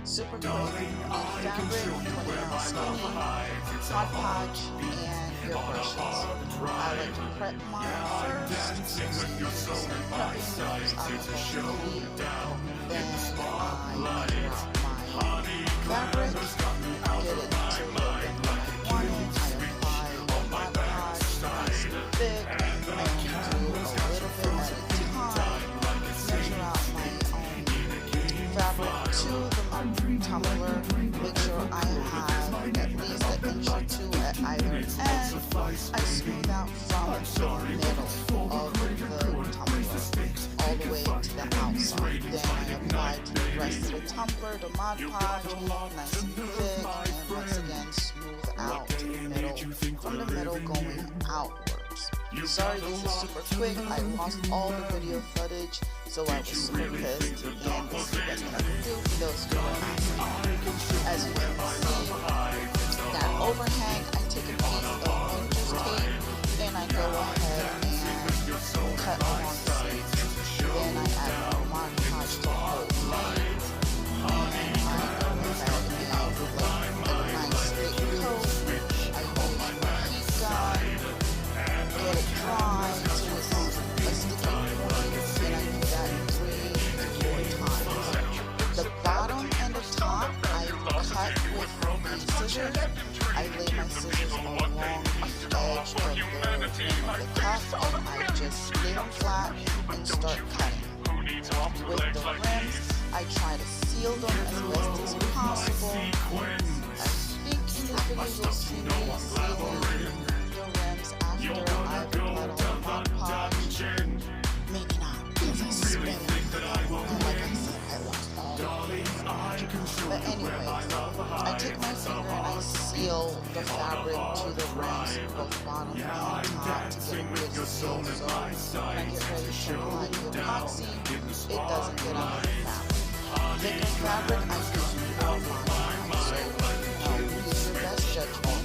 super quick fabric, 20-ounce skinny, Modpodge, and your brushes. I like to prep mine first, so prepping those out of the heat. Then I measure out my fabric, get it to the length that I want it. I apply the Modpodge, nice and thick, and do a little bit at a time. Measure out my own fabric to the tumbler. Make sure I have at least an inch or two at either end. I smooth out from the middle of the tumbler all the way to the outside. Then I apply to the rest of the tumbler, the Modpodge, nice and thick, and once again smooth out to the middle, from the middle going outwards. Sorry, this is super quick. I lost all the video footage, so I was super pissed, and this is what's gonna do for those who are asking. As you can see, that overhang, I take a piece of painter's tape, and I go ahead and cut along the seams. Then I add more Modpodge to hold it, and I go ahead and with a nice thick coat. I use my heat gun, get it dry to a sticky point, and I do that 3 to 4 times. The bottom and the top I cut with the scissors. I lay my scissors along the edge of the cup, and I just lay them flat and start cutting. With the rims, I try to seal them as best as possible. I think in this video you'll see me sealing the rims after I've applied all the Modpodge. Maybe not, because I spin it. And like I said, I lost all the Modpodge. But anyways, I take my finger and I seal the fabric to the rims, both bottom and top, to get a good seal. So when I get ready to apply the epoxy, it doesn't get on the fabric. Thicker fabric, I use more Modpodge. So use your best judgment.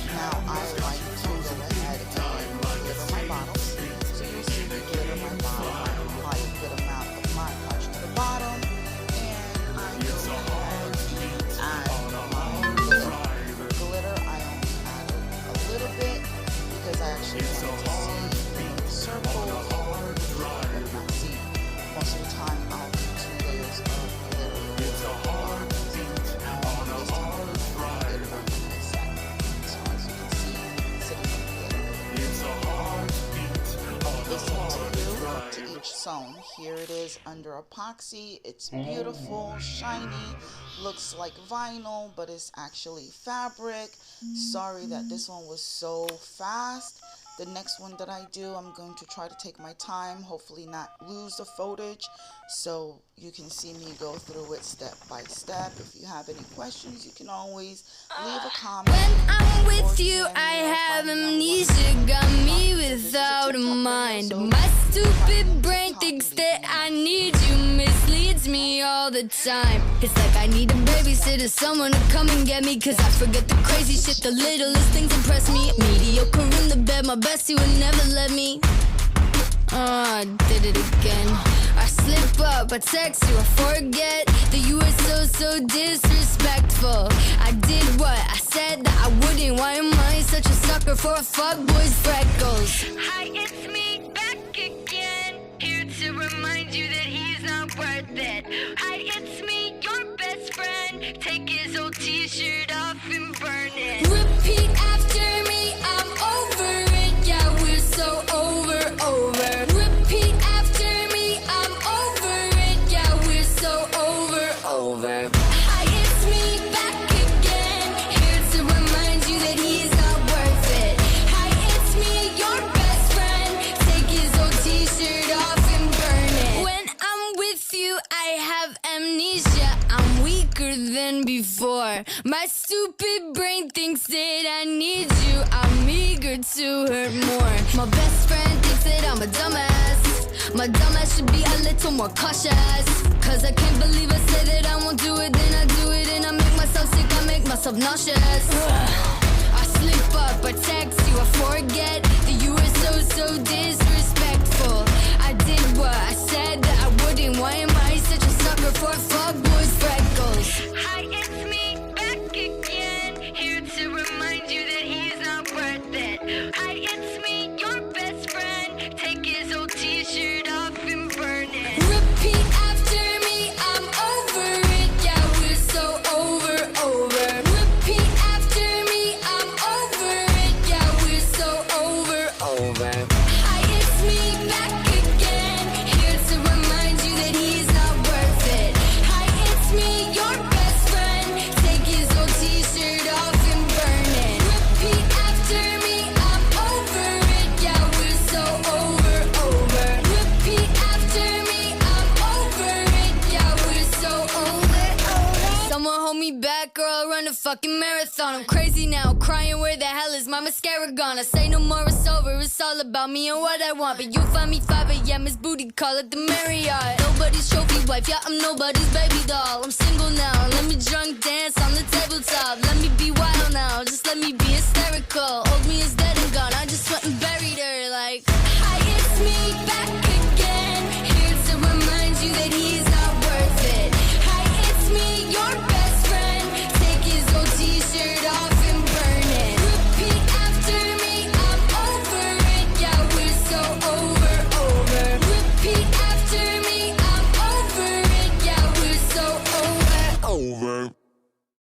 Now I like to go ahead and glitter my bottles. So you'll see me glitter my bottle. I apply a good amount of Modpodge to the bottom, and I go ahead and add my own glitter. I only add a little bit because I actually want to see circles or not see. Most of the time I'll do 2 layers of glitter. To each sewn. Here it is under epoxy. It's beautiful, shiny, looks like vinyl, but it's actually fabric. Sorry that this one was so fast. The next one that I do, I'm going to try to take my time, hopefully not lose the footage, so you can see me go through it step by step. If you have any questions, you can always leave a comment. When I'm with you, I have amnesia, got me without a mind. My stupid brain thinks that I need you, misleads me all the time. It's like I need a babysitter, someone to come and get me, cause I forget the crazy shit, the littlest things impress me. Mediocre in the bed, my bestie would never let me. I did it again. I slip up, I text you, I forget that you were so disrespectful. I did what I said that I wouldn't. Why am I such a sucker for a fuckboy's freckles? Hi, it's me back again, here to remind you that he's not worth it. Hi, it's me, your best friend. Take his old t-shirt off and burn it. Repeat after me, I'm over it. Yeah, we're so over. Repeat after me, I'm over it. Yeah, we're so over. Hi, it's me back again, here to remind you that he's not worth it. Hi, it's me, your best friend. Take his old t-shirt off and burn it. When I'm with you, I have amnesia. I'm weaker than before. My stupid brain thinks that I need you. I'm eager to hurt more. My best friend thinks that I'm a dumbass. My dumbass should be a little more cautious, cause I can't believe I say that I won't do it, then I do it, and I make myself sick, I make myself nauseous. I slip up, I text you, I forget that you were so disrespectful. I did what I said that I wouldn't. Why am I such a sucker me back or I'll run a fucking marathon. I'm crazy now, crying where the hell is my mascara gone? I say no more, it's over, it's all about me and what I want. But you'll find me 5 a.m. It's booty call at the Marriott. Nobody's trophy wife, yeah, I'm nobody's baby doll. I'm single now, let me drunk dance on the tabletop. Let me be wild now, just let me be hysterical. Hold me